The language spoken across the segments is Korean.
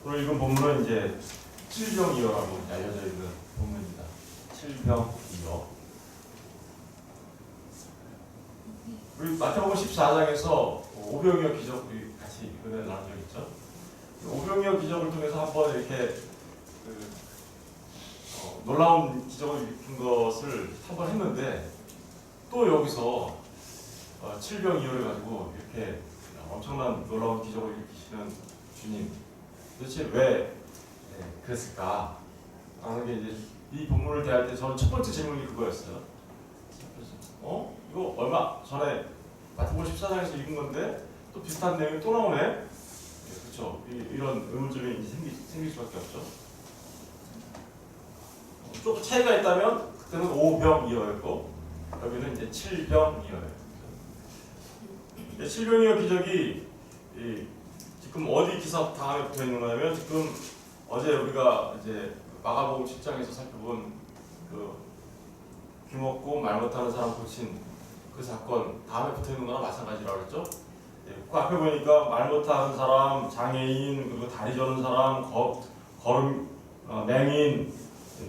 오늘 읽은 본문은 이제 칠병이어라고 알려져 있는 본문입니다. 칠병이어. 우리 마태복음 14장에서 오병이어 기적 우리 같이 은혜를 나눈 적 있죠. 오병이어 기적을 통해서 한번 이렇게 놀라운 기적을 일으킨 것을 한번 했는데 또 여기서 칠병이어를 가지고 이렇게 엄청난 놀라운 기적을 일으키시는 주님 도대체 왜 그랬을까? 라는 게 이제 이 본문을 대할 때 저는 첫 번째 질문이 그거였어요. 이거 얼마 전에 마태복음 14장에서 읽은 건데 또 비슷한 내용이 또 나오네? 그렇죠. 이런 의문점이 생길 수밖에 없죠. 조금 차이가 있다면 그때는 5병이어였고 여기는 이제 7병이어예요. 7병이어 기적이 지금 어디 기사 다음에 붙어 있는 거냐면 지금 어제 우리가 이제 마가복음 7장에서 살펴본 그 귀 먹고 말 못하는 사람 고친 그 사건 다음에 붙어 있는 거나 마찬가지라고 그랬죠. 그 앞에 보니까 말 못하는 사람, 장애인, 그리고 다리 저는 사람, 걸음 맹인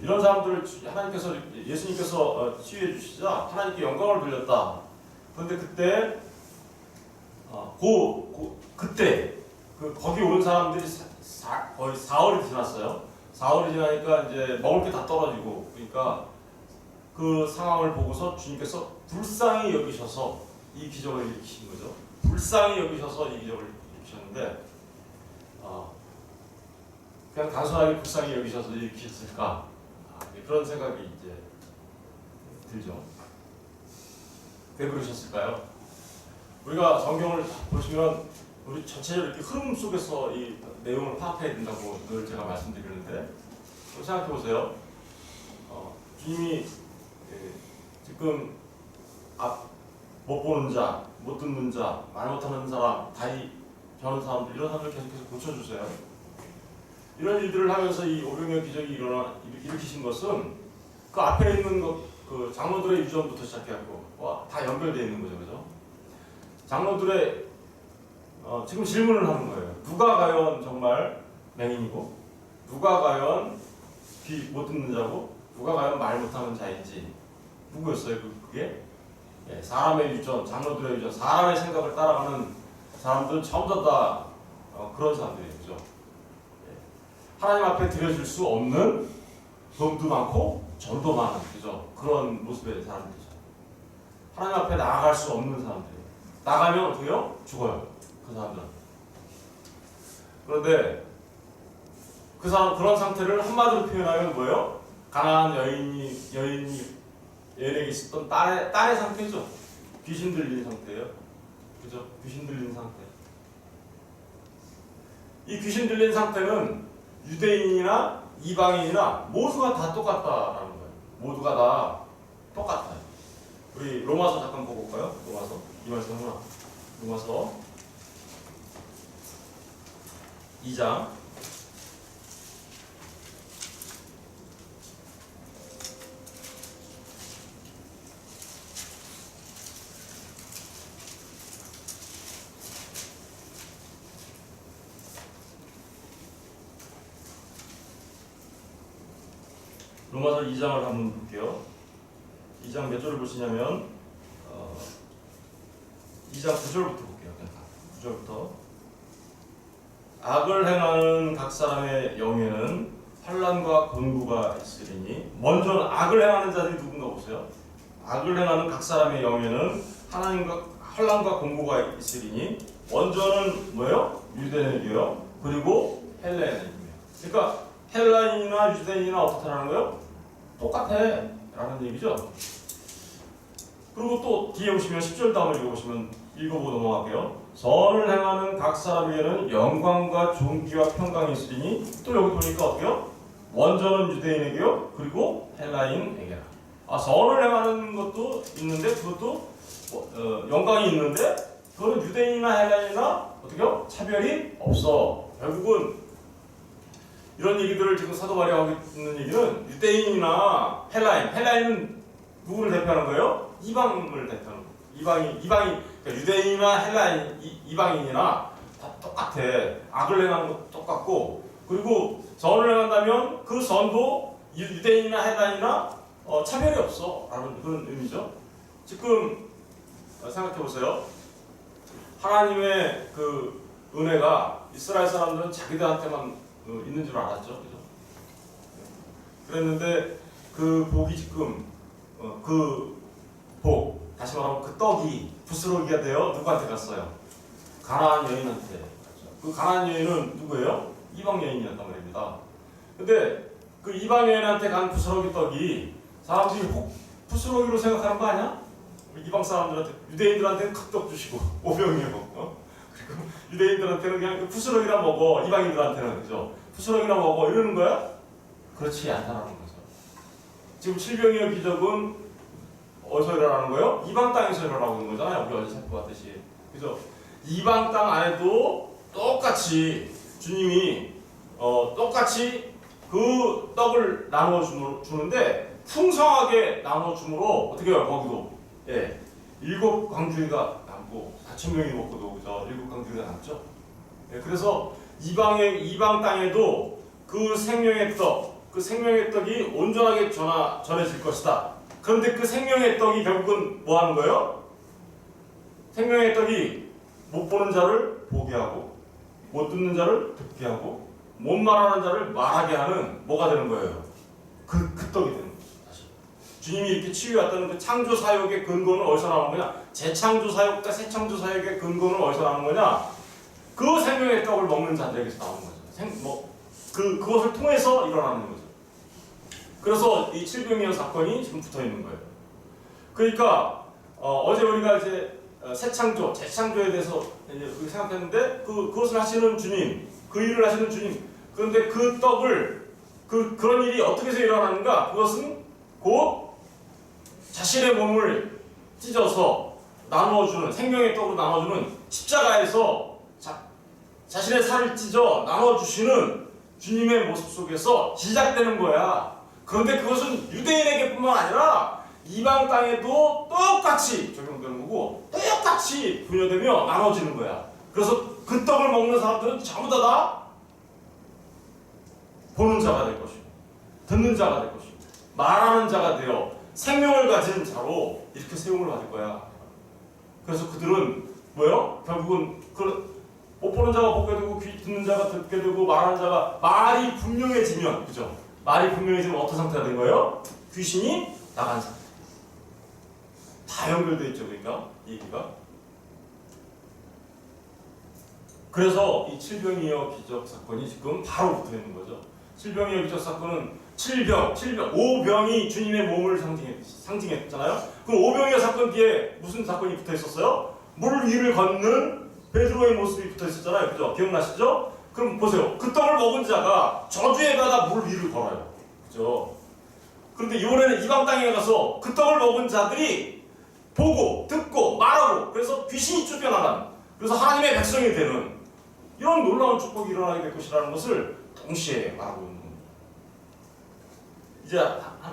이런 사람들을 하나님께서 예수님께서 치유해 주시자 하나님께 영광을 돌렸다. 그런데 그때 그때 거기 온 사람들이 거의 4월이 지났어요. 4월이 지나니까 이제 먹을 게 다 떨어지고 그러니까 그 상황을 보고서 주님께서 불쌍히 여기셔서 이 기적을 일으키신 거죠. 불쌍히 여기셔서 이 기적을 일으키셨는데 그냥 단순하게 불쌍히 여기셔서 일으키셨을까? 그런 생각이 이제 들죠. 왜 그러셨을까요? 우리가 성경을 보시면 우리 전체적으로 이렇게 흐름 속에서 이 내용을 파악해야 된다고 늘 제가 말씀드리는데 생각해 보세요. 주님이 지금 못 보는 자, 못 듣는 자, 말 못하는 사람, 다리 저는 사람들 이런 사람들 계속해서 고쳐주세요. 이런 일들을 하면서 이 오병이어 기적이 일으키신 것은 그 앞에 있는 그 장로들의 유전부터 시작해갖고 다 연결되어 있는 거죠, 그죠? 장로들의 지금 질문을 하는 거예요. 누가 과연 정말 맹인이고, 누가 과연 귀 못 듣는 자고, 누가 과연 말 못하는 자인지 누구였어요? 그게 사람의 유전, 장로들의 유전, 사람의 생각을 따라가는 사람들은 전부 다 그런 사람들이에요, 그죠? 하나님 앞에 드려줄 수 없는 돈도 많고 전도 많은, 그죠? 그런 모습의 사람들이죠. 하나님 앞에 나아갈 수 없는 사람들이에요. 나가면 어떻게요? 죽어요. 그 사람들은. 그런데 그 사람 그런 상태를 한마디로 표현하면 뭐예요? 가난한 여인에게 있었던 딸의 상태죠. 귀신 들린 상태예요. 그죠? 귀신 들린 상태. 이 귀신 들린 상태는 유대인이나 이방인이나 모두가 다 똑같다라는 거예요. 모두가 다 똑같아요. 우리 로마서 잠깐 보고 올까요? 로마서. 이 말씀은 로마서 2장 로마서 2장을 한번 볼게요. 2장 몇 절을 보시냐면 2장 9절부터 볼게요. 9절부터 악을 행하는 각 사람의 영에는 환난과 곤고가 있으리니 먼저 악을 행하는 자들이 누군가 보세요. 악을 행하는 각 사람의 영에는 환난과 곤고가 있으리니 먼저는 뭐예요? 유대인이고요. 그리고 헬라인이고요. 그러니까 헬라인이나 유대인이나 어떻다라는 거예요? 똑같아 라는 얘기죠. 그리고 또 뒤에 보시면 10절 다음을 읽어보고 넘어갈게요. 선을 행하는 각 사람에게는 영광과 존귀와 평강이 있으리니 또 여기 보니까 어때요? 먼저는 유대인에게요. 그리고 헬라인에게라. 선을 행하는 것도 있는데 그것도 영광이 있는데 그거는 유대인이나 헬라인이나 어떻게요? 차별이 없어. 결국은 이런 얘기들을 지금 사도 바울이 하고 있는 얘기는 유대인이나 헬라인은 누구를 대표하는 거예요? 이방을 대표하는 거예요. 이방인 그러니까 유대인이나 헬라인, 이방인이나 다 똑같아. 악을 행하는 것도 똑같고 그리고 선을 행한다면 그 선도 유대인이나 해단이나 차별이 없어 라는 그런 의미죠. 지금 생각해 보세요. 하나님의 그 은혜가 이스라엘 사람들은 자기들한테만 있는 줄 알았죠. 그죠? 그랬는데 그 복이 지금 그 복, 다시 말하면 그 떡이 부스러기가 되어 누구한테 갔어요? 가나안 여인한테 갔죠. 그 가나안 여인은 누구예요? 이방 여인이었단 말입니다. 근데 그 이방 여인한테 간 부스러기 떡이 사람들이 부스러기로 생각하는 거 아니야? 이방 사람들한테, 유대인들한테는 큰 떡 주시고 오병이어 그리고 유대인들한테는 그냥 그 부스러기나 먹어. 이방인들한테는 그죠? 부스러기나 먹어 이러는 거야? 그렇지 않다는 거죠. 지금 칠병이어 기적은 어디서 일어나는 거예요? 이방 땅에서 일어나고 있는 거잖아요. 우리 어제 살펴봤듯이. 그죠? 이방 땅 안에도 똑같이 주님이 똑같이 그 떡을 나누어 주는데 풍성하게 나누어 주므로 어떻게 해요? 거기도 예, 7광주리가 남고 4,000명이 먹고도 그죠? 7광주리가 남죠. 예, 그래서 이방 땅에도 그 생명의 떡, 그 생명의 떡이 온전하게 전해질 것이다. 그런데 그 생명의 떡이 결국은 뭐 하는 거예요? 생명의 떡이 못 보는 자를 보게 하고, 못 듣는 자를 듣게 하고, 못 말하는 자를 말하게 하는 뭐가 되는 거예요? 그 떡이 되는 거죠. 다시. 주님이 이렇게 치유했다는 그 창조 사역의 근거는 어디서 나오는 거냐? 재창조 사역과 새창조 사역의 근거는 어디서 나오는 거냐? 그 생명의 떡을 먹는 자들에게서 나오는 거죠. 그것을 통해서 일어나는 거죠. 그래서 이 칠병이어 사건이 지금 붙어 있는 거예요. 그러니까 어제 우리가 이제 새창조, 재창조에 대해서 이제 생각했는데 그것을 하시는 주님, 그 일을 하시는 주님. 그런데 그 떡을 그런 일이 어떻게 해서 일어나는가? 그것은 곧 자신의 몸을 찢어서 나누어주는 생명의 떡으로 나눠주는 십자가에서 자신의 살을 찢어 나눠주시는 주님의 모습 속에서 시작되는 거야. 그런데 그것은 유대인에게뿐만 아니라 이방 땅에도 똑같이 적용되는 거고 똑같이 분열되며 나눠지는 거야. 그래서 그 떡을 먹는 사람들은 전부 다 보는 자가 될 것이고 듣는 자가 될 것이고 말하는 자가 되어 생명을 가진 자로 이렇게 세움을 받을 거야. 그래서 그들은 뭐예요? 결국은 못 보는 자가 보게 되고 귀 듣는 자가 듣게 되고 말하는 자가 말이 분명해지면 그죠? 말이 분명해지면 어떤 상태가 된 거예요? 귀신이 나간 상태. 다 연결되어 있죠. 그러니까 이 얘기가. 그래서 이 칠병이어 기적 사건이 지금 바로 붙어 있는 거죠. 칠병이어 기적 사건은 5병이 주님의 몸을 상징했잖아요. 그럼 5병이어 사건 뒤에 무슨 사건이 붙어 있었어요? 물 위를 걷는 베드로의 모습이 붙어 있었잖아요. 그죠? 기억나시죠? 그럼 보세요. 그 떡을 먹은 자가 저주에 받아 물 위를 걸어요. 그죠? 그런데 이번에는 이방 땅에 가서 그 떡을 먹은 자들이 보고, 듣고, 말하고, 그래서 귀신이 쫓겨나가는, 그래서 하나님의 백성이 되는 이런 놀라운 축복이 일어나게 될 것이라는 것을 동시에 말하고 있는 겁니다. 이제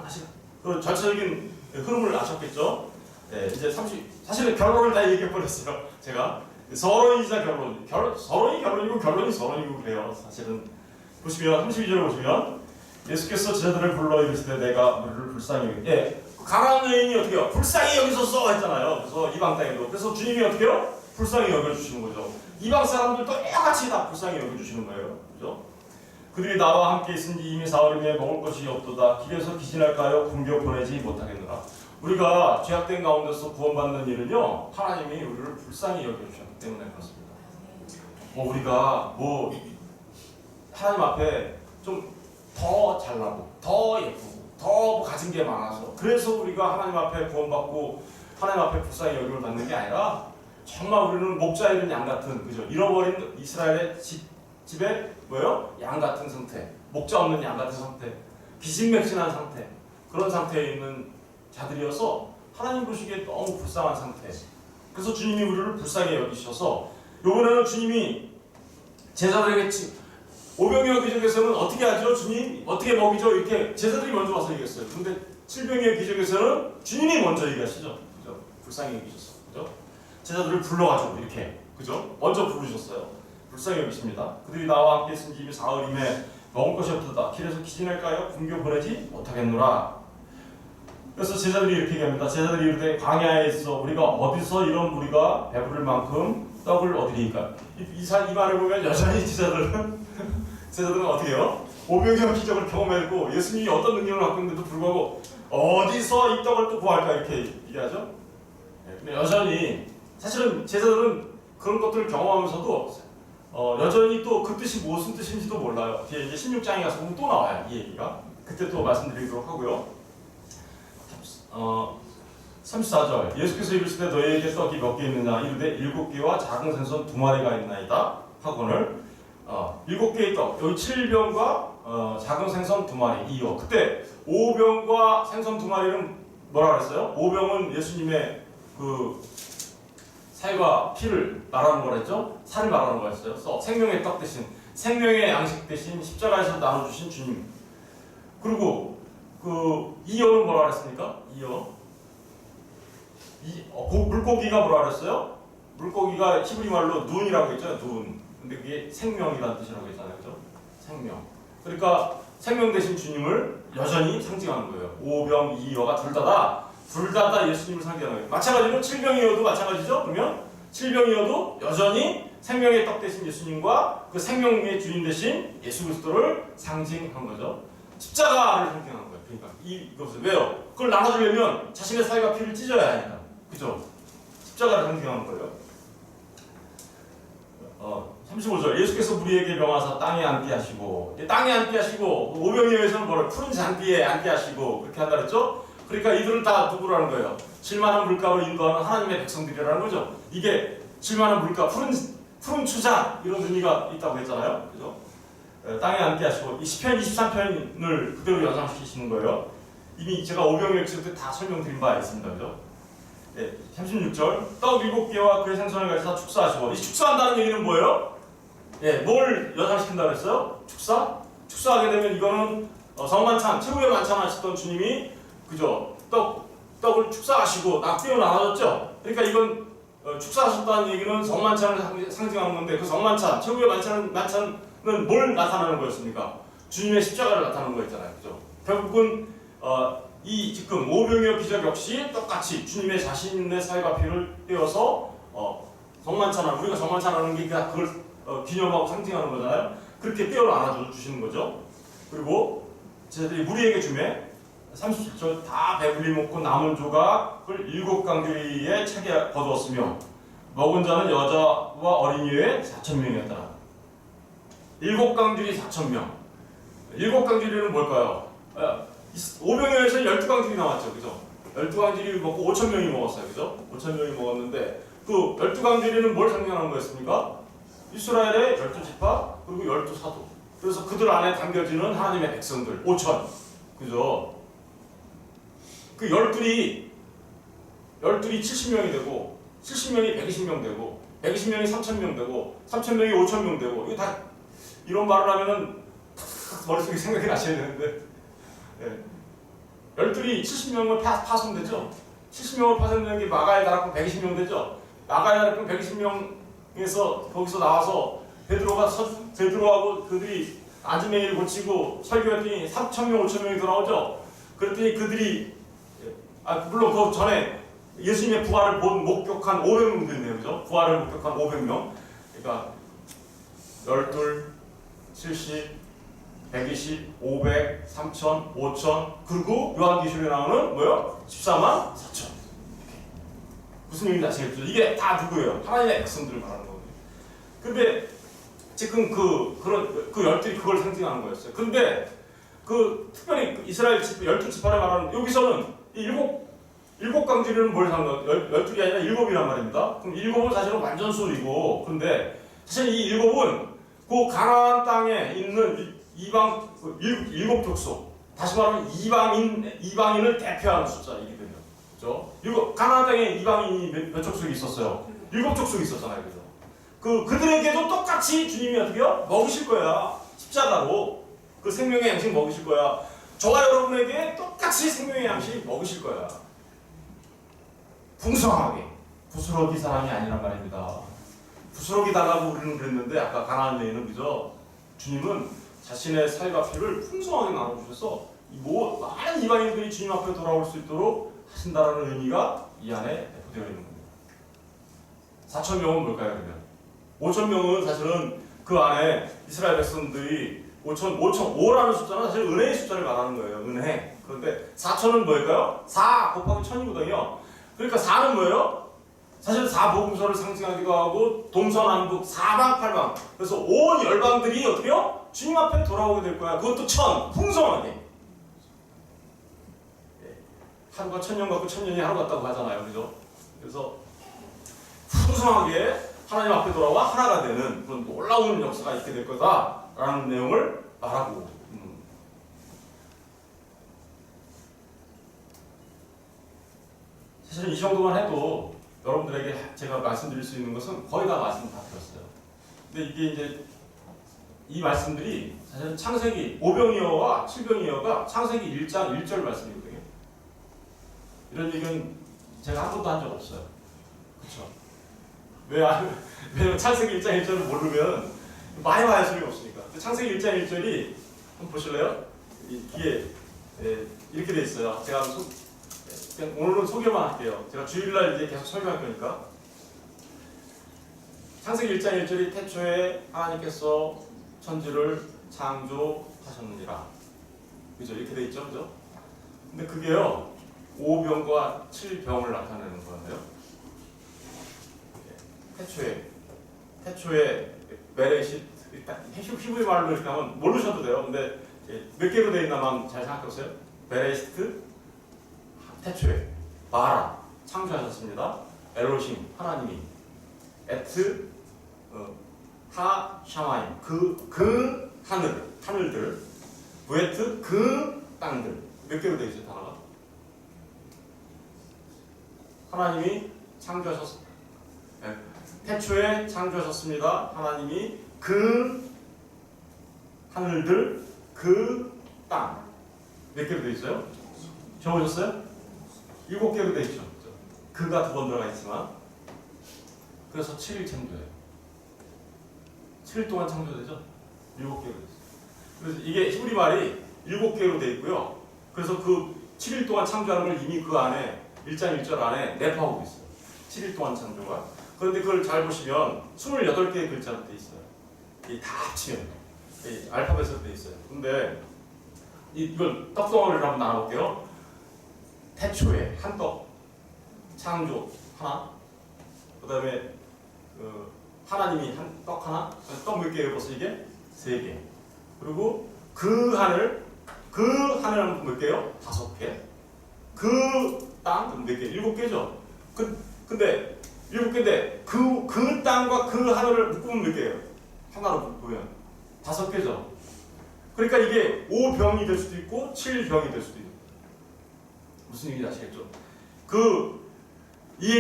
다시 그 전체적인 흐름을 아셨겠죠? 네, 이제 사실은 결론을 다 얘기해버렸어요. 제가 서론이자 서론이 결론이고 결론이 서론이고 그래요. 사실은 보시면 32절을 보시면 예수께서 제자들을 불러 이르시되 내가 너희를 불쌍히 가나안 여인이 어떻게 해요? 불쌍히 여기소서 했잖아요. 그래서 이방 땅에도. 그래서 주님이 어떻게 해요? 불쌍히 여겨주시는 거죠. 이방 사람들도 똑같이 다 불쌍히 여겨주시는 거예요. 그죠? 그들이 나와 함께 있은지 이미 사흘이며 먹을 것이 없도다. 길에서 기진할까요? 굶겨 보내지 못하겠노라. 우리가 죄악된 가운데서 구원받는 일은요, 하나님이 우리를 불쌍히 여겨주셨기 때문에 그렇습니다. 우리가 하나님 앞에 좀 더 잘나고 더 예쁘고 더 가진 게 많아서 그래서 우리가 하나님 앞에 구원받고 하나님 앞에 불쌍히 여김을 받는 게 아니라 정말 우리는 목자 잃은 양 같은, 그죠? 잃어버린 이스라엘의 집에 뭐예요? 양 같은 상태, 목자 없는 양 같은 상태, 기진맥진한 상태, 그런 상태에 있는 자들이어서 하나님 보시기에 너무 불쌍한 상태. 그래서 주님이 우리를 불쌍히 여기셔서 이번에는 주님이 제자들에게 오병이어 기적에서는 어떻게 하죠? 주님 어떻게 먹이죠? 이렇게 제자들이 먼저 와서 얘기했어요. 근데 칠병이어 기적에서는 주님이 먼저 얘기하시죠. 그죠? 불쌍히 여기셨어. 그죠? 제자들을 불러가지고 이렇게, 그죠? 먼저 부르셨어요. 불쌍히 여기십니다. 그들이 나와 함께 있은 지 이미 사흘임에 먹을 것이 없도다. 길에서 기진할까요? 굶겨 보내지 못하겠노라. 그래서 제자들이 이렇게 얘기합니다. 제자들이 이르되 광야에 있어 우리가 어디서 이런 무리가 배부를 만큼 떡을 얻으리까? 이 말을 보면 여전히 제자들은 어떻게 해요? 오병이어 기적을 경험했고 예수님이 어떤 능력을 갖고 있는데도 불구하고 어디서 이 떡을 또 구할까 이렇게 얘기하죠. 근데 여전히 사실은 제자들은 그런 것들을 경험하면서도 여전히 또 그 뜻이 무슨 뜻인지도 몰라요. 뒤에 이제 16장에 가서 보면 또 나와요. 이 얘기가. 그때 또 말씀드리도록 하고요. 34절 예수께서 이르시되 너희에게 떡이 몇 개 있느냐 이르되 7개와 작은 생선 2마리가 있나이다 하거늘 7개의 떡 여기 7병과 작은 생선 2마리 이어 그때 5병과 생선 2마리는 뭐라 그랬어요? 5병은 예수님의 그 살과 피를 말하는 거랬죠? 살을 말하는 거였어요. 그래서 생명의 떡 대신 생명의 양식 대신 십자가에서 나눠주신 주님. 그리고 그 이어는 뭐라 그랬습니까? 이어 물고기가 뭐라 그랬어요? 물고기가 히브리 말로 눈이라고 했죠. 눈. 근데 그게 생명이라는 뜻이라고 했잖아요. 그죠? 생명. 그러니까 생명 대신 주님을 여전히 상징하는 거예요. 5병, 2어가 둘 다 예수님을 상징하는 거예요. 마찬가지로 7병이어도 마찬가지죠. 그러면 7병이어도 여전히 생명의 떡 대신 예수님과 그 생명의 주인 대신 예수 그리스도를 상징한 거죠. 십자가를 상징하는 거예요. 그러니까 이것을 왜요? 그걸 나눠주려면 자신의 살과 피를 찢어야 하니까. 그죠? 십자가를 상징하는 거예요. 35절 예수께서 무리에게 명하사 땅에 앉게 하시고 땅에 앉게 하시고 오병이어에서는 뭐를 푸른 잔디에 앉게 하시고 그렇게 한다 그랬죠? 그러니까 이들은 다 누구라는 거예요? 7만원 물가로 인도하는 하나님의 백성들이라는 거죠. 이게 7만원 물가 푸른 추장 이런 의미가 있다고 했잖아요. 그죠? 땅에 앉게 하시고 이 시편 23편을 그대로 연상시키시는 거예요. 이미 제가 오병이어 때 다 설명드린 바 있습니다. 그죠? 네, 36절 떡 7개와 그의 생선을 가지사 축사하시고 이 축사한다는 얘기는 뭐예요? 예, 뭘 연상시킨다고 했어요? 축사? 축사하게 되면 이거는 성만찬, 최후의 만찬 하셨던 주님이 그죠? 떡을 축사하시고 떼어 나눠줬죠? 그러니까 이건 축사하셨다는 얘기는 성만찬을 상징하는 건데 그 성만찬, 최후의 만찬은 뭘 나타나는 거였습니까? 주님의 십자가를 나타나는 거였잖아요. 그죠? 결국은 이 지금 오병이어 기적 역시 똑같이 주님의 자신의 살과 피를 떼어서 우리가 정만찬하는 게 그걸 기념하고 상징하는 거잖아요. 그렇게 떼어 나눠 주시는 거죠. 그리고 제자들이 무리에게 주매 37절 다 배불리 먹고 남은 조각을 7강주리에 차게 거두었으며 먹은 자는 여자와 어린이 외에 4,000명이었더라. 7강주리 4,000명. 7강주리는 뭘까요? 오병이어에서 12강주리 나왔죠. 그죠? 12강주리 먹고 5,000명이 먹었어요. 그죠? 5,000명이 먹었는데 그 12강주리는 뭘 상징하는 거였습니까? 이스라엘의 12지파 그리고 12사도. 그래서 그들 안에 담겨지는 하나님의 백성들 5,000. 그죠? 그 12이 70명이 되고 70명이 120명 되고 120명이 3,000명 되고 3,000명이 5,000명 되고 이거 다 이런 말을 하면은 머릿속에 생각이 나셔야 되는데 12이 70명을 파손되죠. 70명을 파손되는 게 마가의 다락방 120명 되죠. 마가의 다락방 120명에서 거기서 나와서 베드로하고 그들이 아즈메이를 고치고 설교했더니 3,000명, 5,000명이 더 나오죠. 그랬더니 그들이 물론 그 전에 예수님의 부활을 목격한 500명도 있네요. 그죠? 부활을 목격한 500명. 그러니까 12, 70, 120, 500, 3,000, 5,000 그리고 요한계시록에 나오는 뭐요? 14만 4천. 무슨 얘기인지 아시겠죠? 이게 다 누구예요? 하나님의 백성들을 말하는 거거든요. 근데 지금 그 12이 그걸 상징하는 거였어요. 근데 그 특별히 이스라엘 12지파를 말하는 여기서는 이 7강주리는 뭘 상징하는 12이 아니라 7이란 말입니다. 그럼 7은 사실은 완전수이고 근데 사실 이 7은 그 가나안 땅에 있는 이방 7족속 다시 말하면 이방인을 대표하는 숫자이기 때문에 그죠? 가나안 땅에 이방인이 몇 족속이 있었어요? 7족속이 있었잖아요. 그죠? 그들에게도 똑같이 주님이 어떻게요? 먹으실 거야. 십자가로 그 생명의 양식 먹으실 거야. 저와 여러분에게 똑같이 생명의 양식 먹으실 거야. 풍성하게 부스러기 사랑이 아니란 말입니다. 부스러기 달라고 우리는 그랬는데 아까 가나안 여인은 그죠? 주님은 자신의 살과 피를 풍성하게 나눠주셔서 많은 이방인들이 주님 앞에 돌아올 수 있도록 하신다라는 의미가 이 안에 내포되어 있는 겁니다. 4,000명은 뭘까요 그러면? 5,000명은 사실은 그 안에 이스라엘 백성들이 5라는 숫자는 사실 은혜의 숫자를 말하는 거예요. 은혜. 그런데 4,000은 뭘까요? 4 곱하기 1,000이거든요. 그러니까 4는 뭐예요? 사실 4복음서를 상징하기도 하고 동서남북 사방팔방, 그래서 온 열방들이 어떻게요? 주님 앞에 돌아오게 될 거야. 그것도 1,000 풍성하게. 하루가 1,000년 같고 1,000년이 하루 같다고 하잖아요. 그죠? 그래서 풍성하게 하나님 앞에 돌아와 하나가 되는 그런 놀라운 역사가 있게 될 거다라는 내용을 말하고 사실 이 정도만 해도 여러분들에게 제가 말씀드릴 수 있는 것은 거의 다 말씀 다 드렸어요. 근데 이게 이제 이 말씀들이 사실 창세기 5병이어와 7병이어가 창세기 1장 1절 말씀이거든요. 이런 얘기는 제가 한 번도 한 적 없어요. 그렇죠? 왜냐면 창세기 1장 1절을 모르면 많이 봐야 소용이 없으니까. 창세기 1장 1절이 한번 보실래요? 이게 이렇게 돼 있어요. 제가 그냥 오늘은 소개만 할게요. 제가 주일날 이제 계속 설교할 거니까. 창세기 1장 1절이 태초에 하나님께서 천지를 창조하셨느니라. 그죠? 이렇게 돼 있죠? 그죠? 근데 그게요 5병과 7병을 나타내는 거예요. 태초에 베레시트, 히브리 말로 이렇게 하면 모르셔도 돼요. 근데 몇 개로 되어 있나만 잘 생각해보세요. 베레시트, 태초에 바라 창조하셨습니다. 엘로힘 하나님이, 에트 하 샤마임 그 하늘들, 부에트 그 땅들. 몇 개로 되어 있어요 단어가? 하나님이 창조하셨습니다. 태초에 창조하셨습니다. 하나님이 그 하늘들, 그 땅. 몇 개로 되어 있어요? 적으셨어요? 7개로 되어 있죠. 그가 2번 들어가 있지만. 그래서 7일 창조예요. 7일 동안 창조되죠? 7개로 되어 있어요. 그래서 이게 히브리 말이 7개로 되어 있고요. 그래서 그 7일 동안 창조하는 걸 이미 그 안에 1장 1절 안에 내포하고 있어요. 7일 동안 창조가. 그런데 그걸 잘 보시면 28개의 글자로 되어 있어요. 이 다 합치면 이 알파벳으로 되어 있어요. 근데 이걸 떡덩어리를 한번 나눠볼게요. 태초에 한떡, 창조 하나, 그 다음에 하나님이 한 떡 하나, 떡 몇 개예요? 벌써 이게 3개. 그리고 그 하늘은 몇 개요? 5개. 그 땅 몇 개? 7개죠. 근데 7개인데 그 땅과 그 하늘을 묶으면 몇 개예요? 하나로 묶으면 5개죠. 그러니까 이게 5병이 될 수도 있고 7병이 될 수도 있고. 무슨 얘기인지 아시겠죠? 이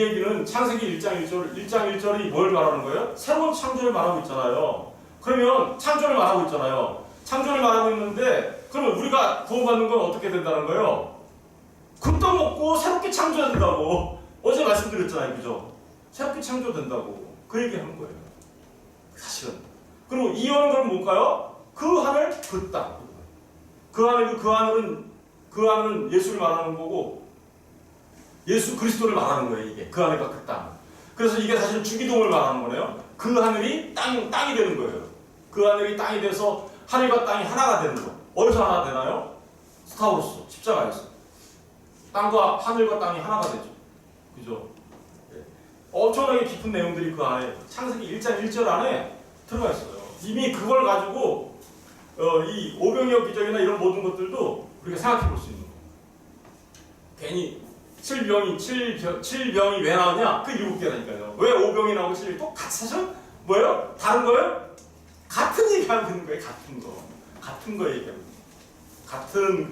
얘기는 창세기 1장 1절이 뭘 말하는 거예요? 새로운 창조를 말하고 있잖아요. 그러면 창조를 말하고 있잖아요. 창조를 말하고 있는데 그러면 우리가 구원받는 건 어떻게 된다는 거예요? 그 떡 먹고 새롭게 창조된다고. 어제 말씀드렸잖아요. 그죠? 새롭게 창조된다고. 그 얘기 하는 거예요. 사실은. 그리고 이어는 그럼 뭘까요? 그 하늘, 그 땅. 그 하늘은 예수를 말하는 거고, 예수 그리스도를 말하는 거예요. 이게. 그 하늘과 그 땅. 그래서 이게 사실 주기동을 말하는 거네요. 그 하늘이 땅이 되는 거예요. 그 하늘이 땅이 돼서 하늘과 땅이 하나가 되는 거. 어디서 하나 되나요? 스타우로스, 십자가에서. 땅과 하늘과 땅이 하나가 되죠. 그죠? 네. 엄청나게 깊은 내용들이 그 안에 창세기 1장 1절 안에 들어가 있어요. 이미 그걸 가지고 이 오병이어 기적이나 이런 모든 것들도 우리가 생각해 볼 수 있는 거예요. 괜히 7병이 왜 나오냐? 그 7개라니까요. 왜 5병이 나오고 7병이 똑같이 사실 뭐예요? 다른 거예요? 같은 얘기하고 있는 거예요. 같은 거 얘기하고. 같은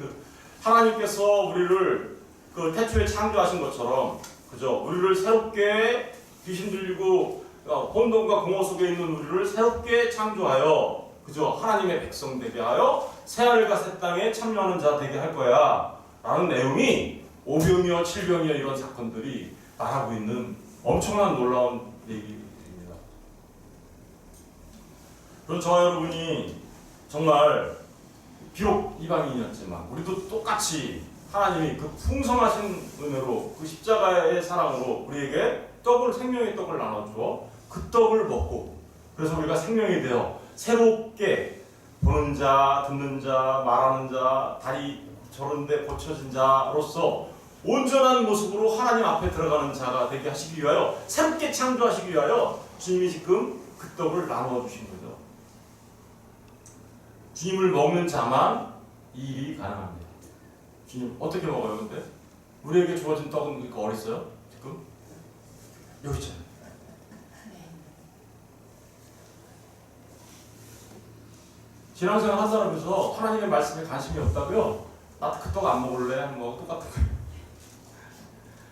하나님께서 우리를 그 태초에 창조하신 것처럼, 그죠? 우리를 새롭게 귀신 들리고 혼돈과 공허 속에 있는 우리를 새롭게 창조하여, 그죠? 하나님의 백성 되게 하여 새하늘과 새 땅에 참여하는 자 되게 할 거야 라는 내용이 5병이요 7병이요 이런 사건들이 말하고 있는 엄청난 놀라운 얘기 그런 저와 여러분이 정말 비록 이방인이었지만 우리도 똑같이 하나님이 그 풍성하신 은혜로 그 십자가의 사랑으로 우리에게 생명의 떡을 나눠주어 그 떡을 먹고 그래서 우리가 생명이 되어 새롭게 보는 자, 듣는 자, 말하는 자, 다리 저런데 고쳐진 자로서 온전한 모습으로 하나님 앞에 들어가는 자가 되게 하시기 위하여 새롭게 창조하시기 위하여 주님이 지금 그 떡을 나누어 주신 거죠. 주님을 먹는 자만 이 일이 가능합니다. 주님 어떻게 먹어요? 근데 우리에게 주어진 떡은 그러니까 어디 있어요? 지금 여기 있잖아요. 신앙생활 한 사람에서 하나님의 말씀에 관심이 없다고요? 나도 그 떡 안 먹을래? 뭐 똑같은 거예요.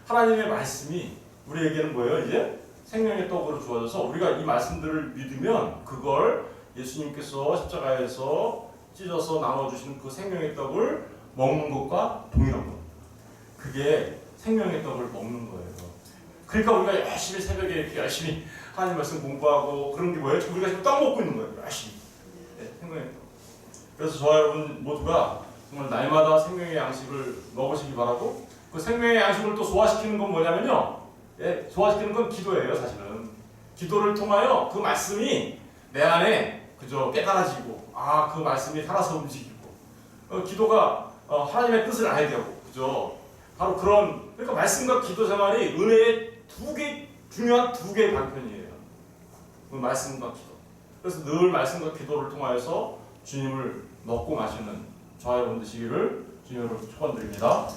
하나님의 말씀이 우리에게는 뭐예요? 이제 생명의 떡으로 주어져서 우리가 이 말씀들을 믿으면 그걸 예수님께서 십자가에서 찢어서 나눠주시는 그 생명의 떡을 먹는 것과 동일한 겁니다. 그게 생명의 떡을 먹는 거예요. 그러니까 우리가 열심히 새벽에 이렇게 열심히 하나님 말씀 공부하고 그런 게 뭐예요? 우리가 지금 떡 먹고 있는 거예요. 열심히. 네, 생명의 떡. 그래서 저와 여러분 모두가 정말 날마다 생명의 양식을 먹으시기 바라고 그 생명의 양식을 또 소화시키는 건 뭐냐면요. 예, 소화시키는 건 기도예요, 사실은. 기도를 통하여 그 말씀이 내 안에 그저 깨달아지고 그 말씀이 살아서 움직이고 기도가 하나님의 뜻을 알게 되고 그죠? 바로 그러니까 말씀과 기도 생활이 은혜의 중요한 두 개의 방편이에요. 그 말씀과 기도. 그래서 늘 말씀과 기도를 통하여서 주님을 먹고 마시는 저와 여러분 되시기를 주님으로 축원드립니다.